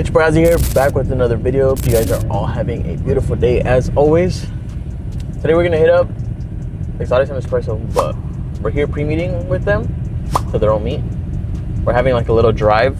It's Brazzy here, back with another video. Hope you guys are all having a beautiful day as always. Today we're gonna hit up Exotics and Espresso, but we're here pre-meeting with them for their own meet. We're having like a little drive.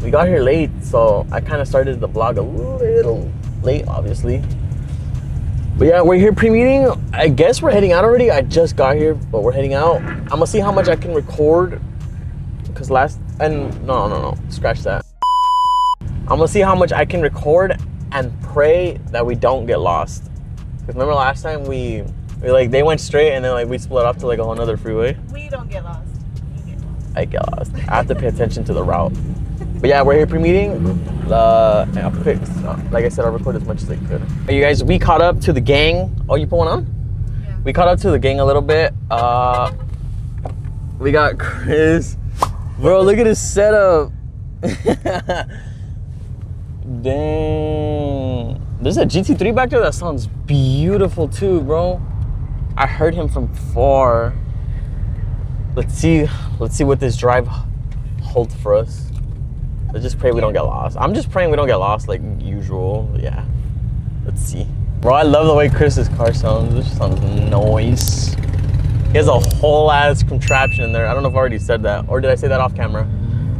We got here late, so I kind of started the vlog a little late, obviously. But yeah, we're here pre-meeting. I guess we're heading out already. I just got here, but we're heading out. I'm gonna see how much I can record, because no, scratch that. I'm gonna see how much I can record and pray that we don't get lost. Because remember last time we like, they went straight and then like we split off to like a whole nother freeway. We don't get lost. You get lost. I get lost. I have to pay attention to the route. But yeah, we're here pre-meeting. Like I said, I'll record as much as I could. Hey, you guys, we caught up to the gang. Oh, you put one on? Yeah. We caught up to the gang a little bit. We got Chris. Bro, look at his setup. Dang. There's a GT3 back there that sounds beautiful too, bro. I heard him from far. Let's see what this drive holds for us. Let's just pray we don't get lost. I'm just praying we don't get lost like usual. But yeah, let's see. Bro, I love the way Chris's car sounds. This sounds nice. He has a whole ass contraption in there. I don't know if I already said that, or did I say that off camera?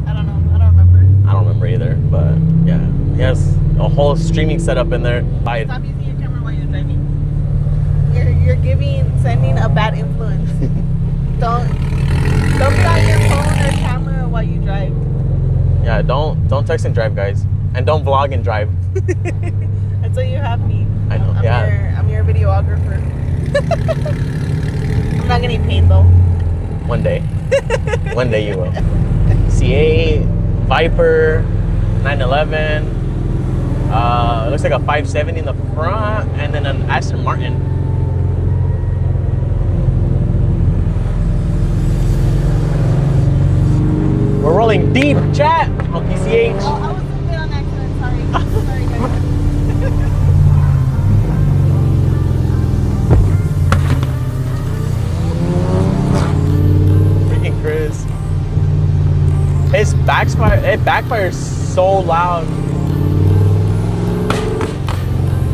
I don't know. I don't remember. I don't remember either, but yeah. He has a whole streaming setup in there. Stop using your camera while you're driving. You're sending a bad influence. Don't be on your phone or camera while you drive. Yeah, don't text and drive, guys, and don't vlog and drive. That's why you have me. I know. I'm your videographer. I'm not getting paid though. One day. One day you will. C8, Viper, 911. It looks like a 570 in the front, and then an Aston Martin. We're rolling deep, chat, on PCH. Oh, I was a bit on accident. Sorry. Sorry, guys. Freaking Chris. It backfires so loud.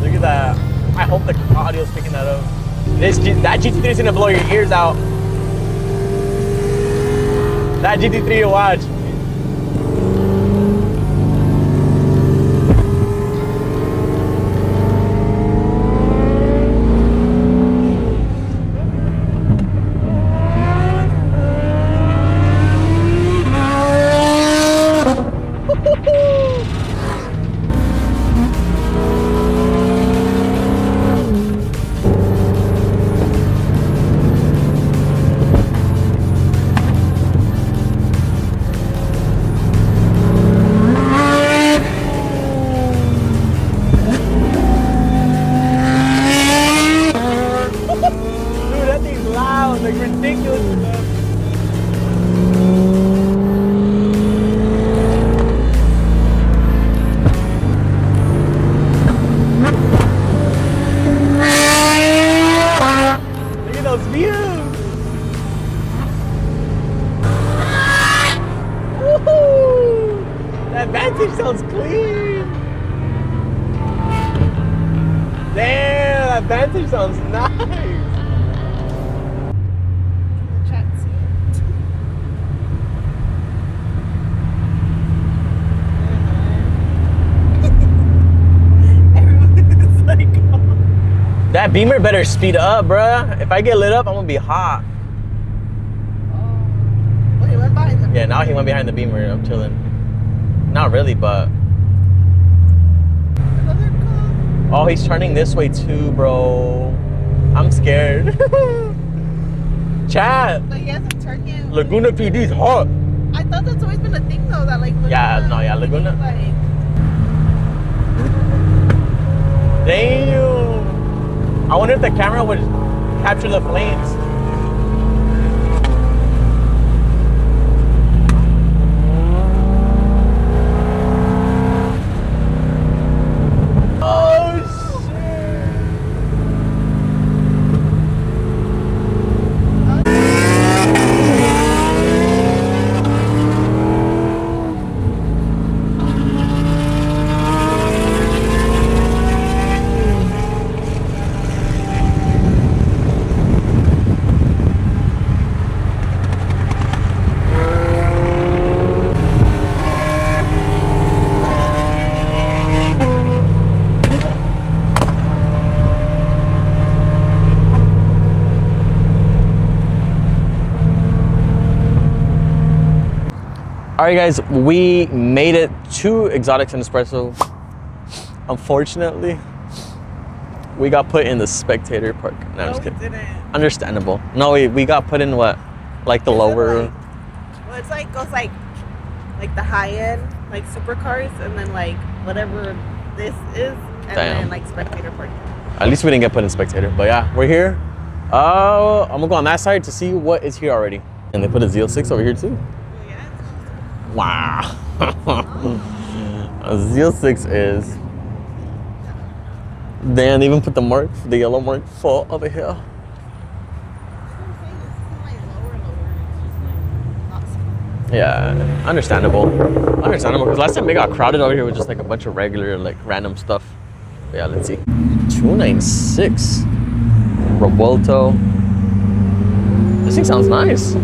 Look at that. I hope the audio's picking that up. That GT3 is gonna blow your ears out. That GT3 you watch. Like ridiculous stuff. Look at those views. Woohoo! That Vantage sounds clean. Damn, that Vantage sounds nice. That Beamer better speed up, bruh. If I get lit up, I'm gonna be hot. Oh, he went behind the Beamer. Yeah, now he went behind the Beamer. I'm chilling. Not really, but. Another car. Oh, he's turning this way too, bro. I'm scared. Chat. But he hasn't turned yet. Laguna PD's hot. I thought that's always been a thing though, that like Laguna. Like... Damn. I wonder if the camera would capture the flames. Oh shit. All right, guys, we made it to Exotics and Espresso. Unfortunately, we got put in the spectator park. No, I'm just kidding. Didn't. Understandable. No, we got put in what? Like the lower. Well, it's like goes like the high end, like supercars, and then like whatever this is, and then like spectator park. At least we didn't get put in spectator, but yeah, we're here. I'm gonna go on that side to see what is here already. And they put a ZL6 over here too. Yeah. Wow. A ZL6 is. Damn, they even put the yellow mark full over here. Yeah, understandable. Understandable, because last time they got crowded over here with just like a bunch of regular, like random stuff. But yeah, let's see. 296. Revuelto. This thing sounds nice.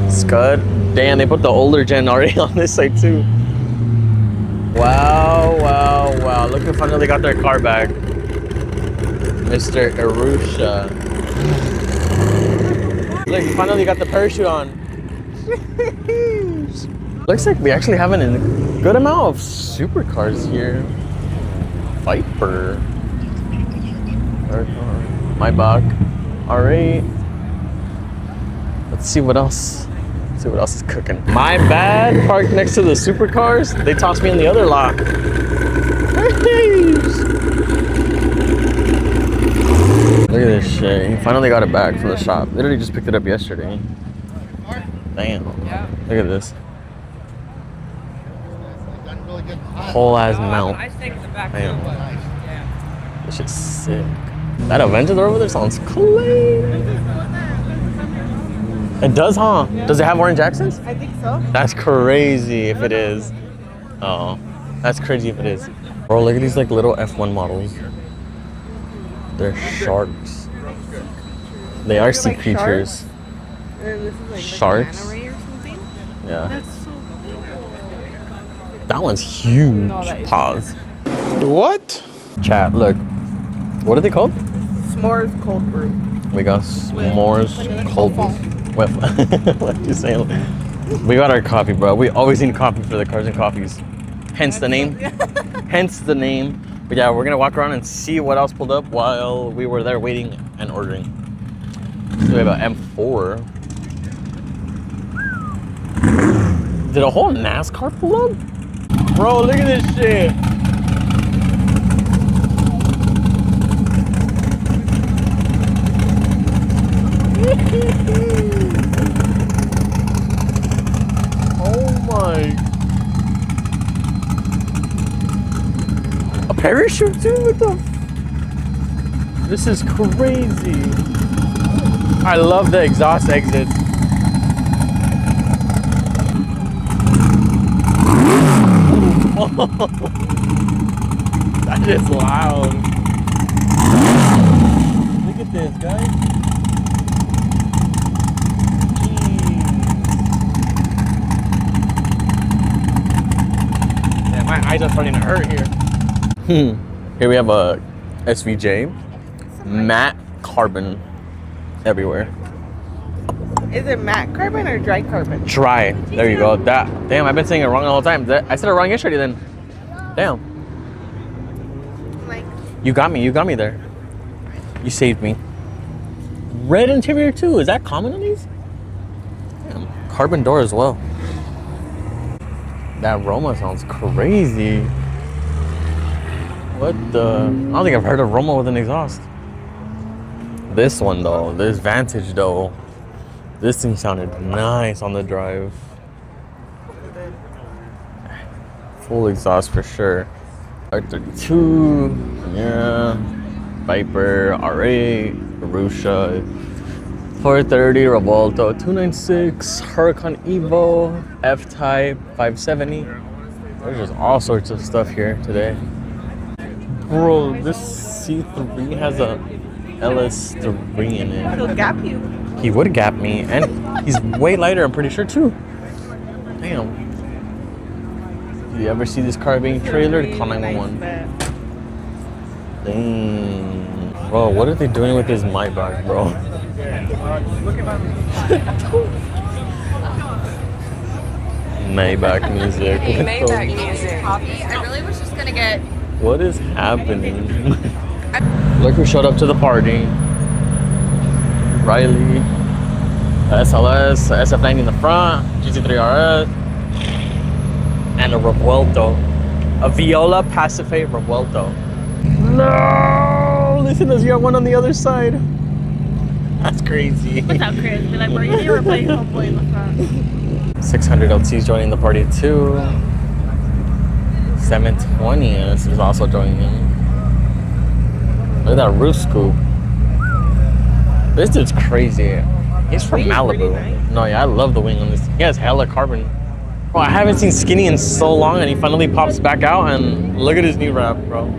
Scud. Damn, they put the older gen already on this side too. Wow, wow, wow. Look who finally got their car back. Mr. Arusha. Look, he finally got the parachute on. Looks like we actually have a good amount of supercars here. Viper. Maybach. Alright. Let's see what else. Let's see what else is cooking. My bad. Parked next to the supercars. They tossed me in the other lot. Look at this shit. He finally got it back from the shop. Literally just picked it up yesterday. Damn. Look at this. Whole ass mount. Damn. This shit's sick. That Avenger over there sounds clean. It does, huh? Yeah. Does it have orange accents? I think so. That's crazy if it is. Oh, that's crazy if it is. Bro, look at these like little F1 models. They're sharks. They are sea creatures. And this is like sharks? Or something? Yeah. That's so cool. That one's huge. No, that is Pause. What? Chat, look. What are they called? S'mores cold brew. We got s'mores cold brew. What are you saying? We got our coffee, bro. We always need coffee for the cars and coffees. Hence the name. Hence the name. But yeah, we're gonna walk around and see what else pulled up while we were there waiting and ordering. So we have an M4. Did a whole NASCAR pull up? Bro, look at this shit. Oh my. A parachute too? What the? This is crazy. I love the exhaust exits. That is loud. Look at this, guys. Yeah, my eyes are starting to hurt here. Here we have a SVJ. Matte carbon everywhere. Is it matte carbon or dry carbon? Dry. There you go. That. Damn, I've been saying it wrong the whole time. I said it wrong yesterday then. Damn. Like, You got me there. You saved me. Red interior too. Is that common on these? Damn. Carbon door as well. That Roma sounds crazy. What the? I don't think I've heard of Roma with an exhaust. This one though, this Vantage though. This thing sounded nice on the drive. Full exhaust for sure. R32, yeah. Viper, R8, Arusha, 430, Revuelto, 296, Huracan Evo, F-Type, 570. There's just all sorts of stuff here today. Bro, this C3 has a LS3 in it. He'll gap you. He would gap me, and he's way lighter, I'm pretty sure, too. Damn. Do you ever see this car being trailered? Call 911. Dang. Bro, what are they doing with this Maybach, bro? Maybach music. Maybach music. Coffee. I really was just gonna get. What is happening? Look who showed up to the party. Riley. SLS, SF90 in the front, GT3 RS, and a Revuelto. A Viola Pacife Revuelto. No! Listen to ZR1 on the other side. That's crazy. What's up, Chris? Be like, bro, you need to replace homeboy in the front. 600 LT's joining the party too. 720s is also joining in. Look at that roof scoop. This dude's crazy. He's from Malibu. Nice. No, yeah, I love the wing on this. He has hella carbon. Bro, I haven't seen Skinny in so long, and he finally pops back out, and look at his new wrap, bro.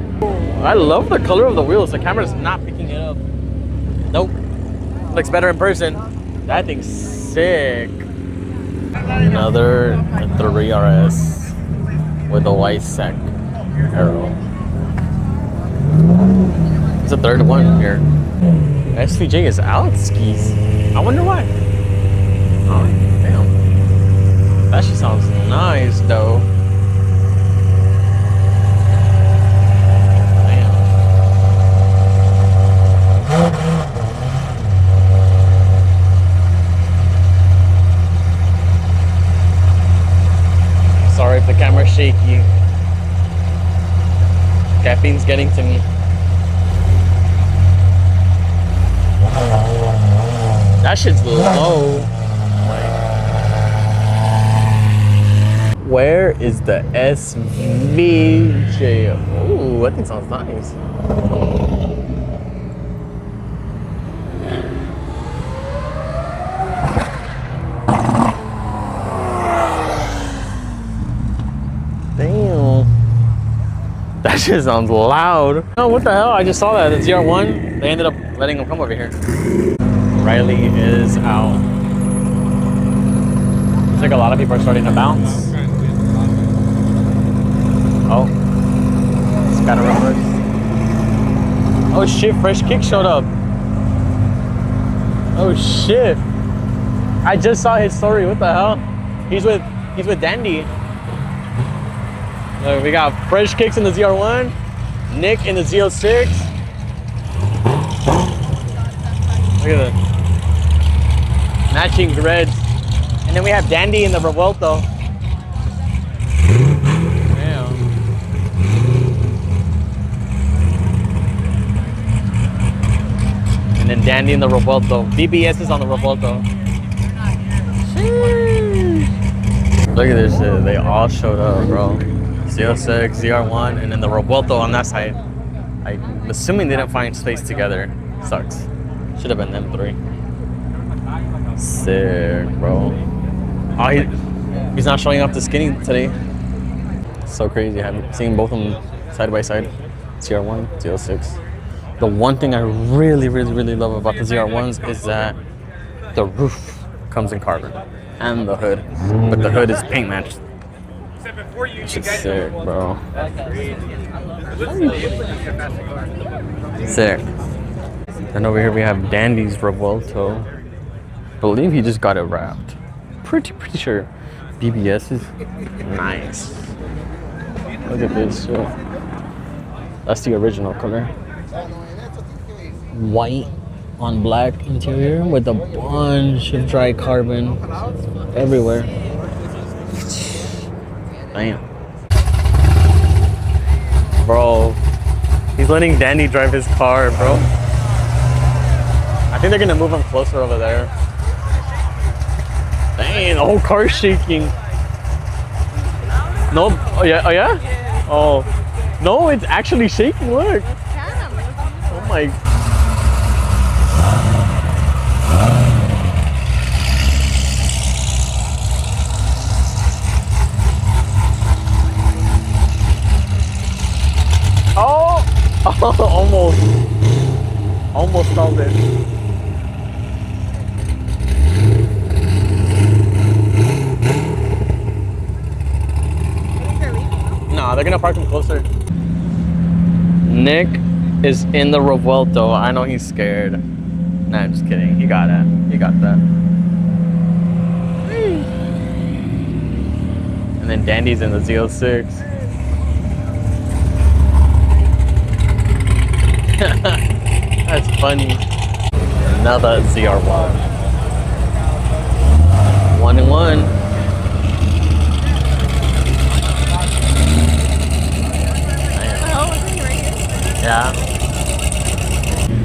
I love the color of the wheels. The camera's not picking it up. Nope. Looks better in person. That thing's sick. Another 3RS with a white sec arrow. There's a third one here. SVJ is out skis. I wonder why. Oh, damn. That shit sounds nice, though. Damn. Sorry if the camera's shaky. Caffeine's getting to me. That shit's low. Where is the SVJ? Ooh, that thing sounds nice. Damn. That shit sounds loud. Oh, what the hell? I just saw that. The ZR1, they ended up letting him come over here. Riley is out. Looks like a lot of people are starting to bounce. Oh. Scatter reverse. Oh shit, Fresh Kick showed up. Oh shit. I just saw his story. What the hell? He's with Dandy. Look, we got Fresh Kicks in the ZR1, Nick in the Z06. Look at that. Matching reds. And then we have Dandy in the Revuelto. Damn. And then Dandy in the Revuelto. BBS is on the Revuelto. Look at this shit. They all showed up, bro. Z06, ZR1, and then the Revuelto on that side. I'm assuming they didn't find space together. Sucks. Should have been them three. Sick, bro. Oh, he's not showing up to Skinny today. So crazy. I haven't seen both of them side by side. ZR1, Z06. The one thing I really love about the ZR1s is that the roof comes in carbon and the hood, but the hood is paint matched. It's just sick, bro. Sick. And over here we have Dandy's Revuelto. I believe he just got it wrapped. Pretty sure. BBS is nice. Look at this shit. That's the original color. White on black interior with a bunch of dry carbon everywhere. Damn. Bro, he's letting Dandy drive his car, bro. I think they're gonna move him closer over there. Dang, the whole car's shaking. No, oh yeah? Oh, no, it's actually shaking, look. Oh my. Oh, almost stalled it. Nah, they're gonna park him closer. Nick is in the Revuelto. I know he's scared. Nah, I'm just kidding. He got it. He got that. And then Dandy's in the Z06. That's funny. Another ZR1. 1 and 1. Yeah.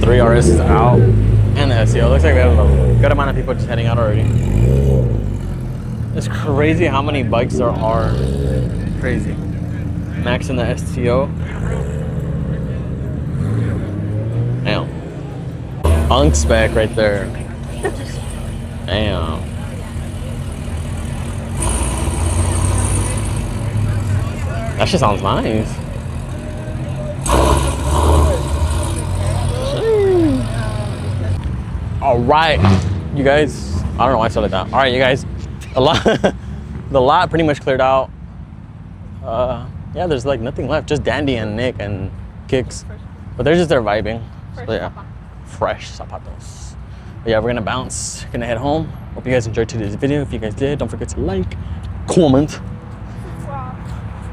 3 RS is out. And the SEO. Looks like we have a good amount of people just heading out already. It's crazy how many bikes there are. Crazy. Max in the STO. Damn. Unk spec right there. Damn. That shit sounds nice. All right, you guys. I don't know why I started that. All right, you guys. The lot pretty much cleared out. Yeah, there's like nothing left. Just Dandy and Nick and Kicks, but they're just there vibing. So yeah, fresh zapatos. But yeah, we're gonna bounce. Gonna head home. Hope you guys enjoyed today's video. If you guys did, don't forget to like, comment.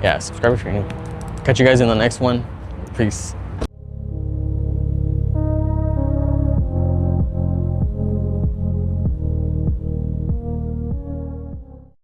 Yeah, subscribe if you're new. Catch you guys in the next one. Peace.